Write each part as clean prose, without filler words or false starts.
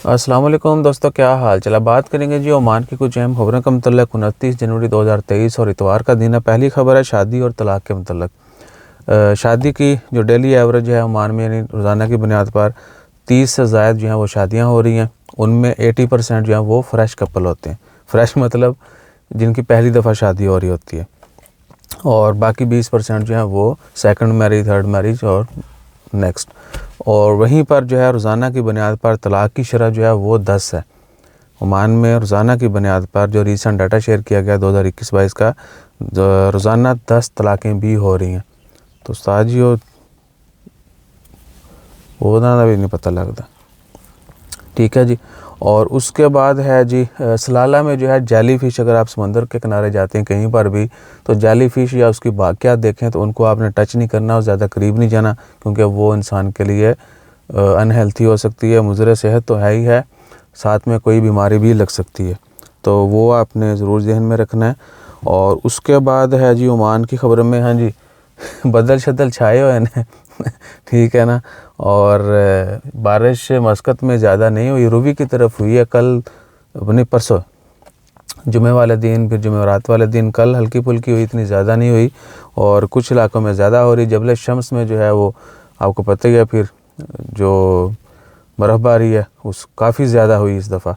السلام علیکم دوستو، کیا حال چلا؟ بات کریں گے جی عمان کی کچھ اہم خبروں کا متعلق 29 جنوری 2023 اور اتوار کا دن ہے۔ پہلی خبر ہے شادی اور طلاق کے متعلق۔ شادی کی جو ڈیلی ایوریج ہے عمان میں، یعنی روزانہ کی بنیاد پر 30 سے زائد جو ہیں وہ شادیاں ہو رہی ہیں۔ ان میں 80% جو ہیں وہ فریش کپل ہوتے ہیں۔ فریش مطلب جن کی پہلی دفعہ شادی ہو رہی ہوتی ہے، اور باقی 20% جو ہیں وہ سیکنڈ میرج، تھرڈ میرج اور نیکسٹ۔ اور وہیں پر جو ہے روزانہ کی بنیاد پر طلاق کی شرح جو ہے وہ 10 ہے عمان میں۔ روزانہ کی بنیاد پر جو ریسنٹ ڈیٹا شیئر کیا گیا 2021-22 کا، روزانہ 10 طلاقیں بھی ہو رہی ہیں۔ تو استاد جی وہ بھی نہیں پتہ لگتا، ٹھیک ہے جی۔ اور اس کے بعد ہے جی سلالہ میں جو ہے جیلی فش، اگر آپ سمندر کے کنارے جاتے ہیں کہیں پر بھی تو جیلی فش یا اس کی باقیات دیکھیں تو ان کو آپ نے ٹچ نہیں کرنا اور زیادہ قریب نہیں جانا، کیونکہ وہ انسان کے لیے انہیلتھی ہو سکتی ہے، مضر صحت تو ہے ہی ہے، ساتھ میں کوئی بیماری بھی لگ سکتی ہے، تو وہ آپ نے ضرور ذہن میں رکھنا ہے۔ اور اس کے بعد ہے جی عمان کی خبروں میں، ہاں جی بدل شدل چھائے ہوئے ہیں ٹھیک ہے نا۔ اور بارش مسقط میں زیادہ نہیں ہوئی، روبی کی طرف ہوئی ہے کل، اپنی پرسوں جمعہ والے دن، پھر جمعرات والے دن کل ہلکی پھلکی ہوئی، اتنی زیادہ نہیں ہوئی، اور کچھ علاقوں میں زیادہ ہو رہی۔ جبل شمس میں جو ہے وہ آپ کو پتہ ہی ہے، پھر جو برف باری ہے اس کافی زیادہ ہوئی اس دفعہ۔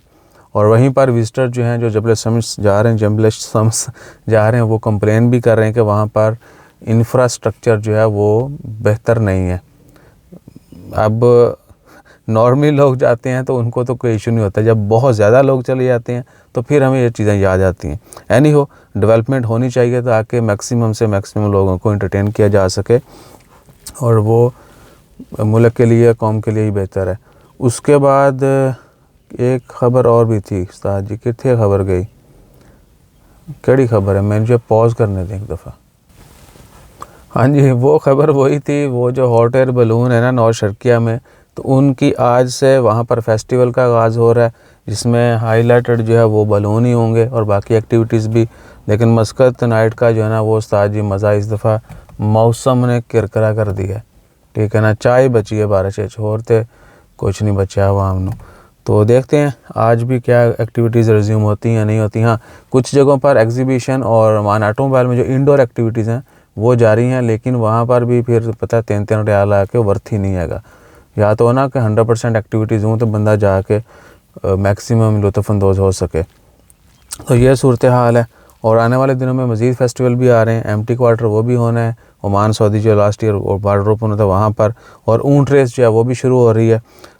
اور وہیں پر وزٹر جو ہیں جو جبل شمس جا رہے ہیں وہ کمپلین بھی کر رہے ہیں کہ وہاں پر انفراسٹرکچر جو ہے وہ بہتر نہیں ہے۔ اب نارملی لوگ جاتے ہیں تو ان کو تو کوئی ایشو نہیں ہوتا، جب بہت زیادہ لوگ چلے جاتے ہیں تو پھر ہمیں یہ چیزیں یاد آتی ہیں۔ اینی ہو، ڈیولپمنٹ ہونی چاہیے تاکہ میکسیمم سے میکسیمم لوگوں کو انٹرٹین کیا جا سکے، اور وہ ملک کے لیے، قوم کے لیے ہی بہتر ہے۔ اس کے بعد ایک خبر اور بھی تھی استاد جی، کتنے خبر گئی، کیڑی خبر ہے؟ میں جو پوز کرنے دیں ایک دفعہ۔ ہاں جی، وہ خبر وہی تھی، وہ جو ہاٹ ایئر بلون ہے نا نور شرقیہ میں، تو ان کی آج سے وہاں پر فیسٹیول کا آغاز ہو رہا ہے، جس میں ہائی لائٹڈ جو ہے وہ بلون ہی ہوں گے اور باقی ایکٹیویٹیز بھی۔ لیکن مسقط نائٹ کا جو ہے نا وہ استاد جی مزہ اس دفعہ موسم نے کرکرا کر دیا ہے، ٹھیک ہے نا۔ چائے بچی ہے بارش چھوڑتے کچھ نہیں بچا عوام نو۔ تو دیکھتے ہیں آج بھی کیا ایکٹیویٹیز ریزیوم ہوتی ہیں یا نہیں ہوتی۔ ہاں، کچھ جگہوں پر ایگزیبیشن اور آٹو موبائل میں جو انڈور ایکٹیویٹیز ہیں وہ جاری ہیں، لیکن وہاں پر بھی پھر پتہ 3 ریال آ کے ورتھ ہی نہیں ہے گا۔ یا تو نا کہ 100% ایکٹیویٹیز ہوں تو بندہ جا کے میکسیمم لطف اندوز ہو سکے۔ تو یہ صورتحال ہے، اور آنے والے دنوں میں مزید فیسٹیول بھی آ رہے ہیں۔ ایمٹی کوارٹر وہ بھی ہونا ہے، عمان سعودی جو لاسٹ ایئر اور بارڈر اوپن ہوتا ہے وہاں پر، اور اونٹ ریس جو ہے وہ بھی شروع ہو رہی ہے،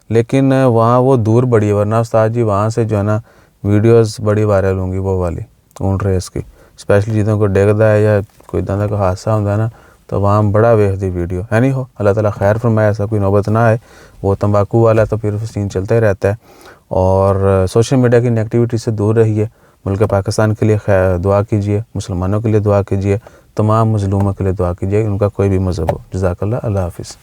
لیکن وہاں وہ دور بڑی ہے، ورنہ استاد جی وہاں سے جو ہے نا ویڈیوز بڑی وائرل ہوں گی وہ والی اونٹ ریس کی، اسپیشلی جدوں کو ڈگدا ہے یا کوئی ادا کا حادثہ ہوتا ہے نا تو وہاں بڑا ویکھدی ویڈیو ہے نہیں ہو۔ اللہ تعالیٰ خیر فرمائے، ایسا کوئی نوبت نہ آئے۔ وہ تمباکو والا تو پھر سین چلتا ہی رہتا ہے۔ اور سوشل میڈیا کی نیگیٹیوٹی سے دور رہیے، ملک پاکستان کے لیے دعا کیجیے، مسلمانوں کے لیے دعا کیجیے، تمام مظلوموں کے لیے دعا کیجیے، ان کا کوئی بھی مذہب ہو۔ جزاک اللہ، اللہ حافظ۔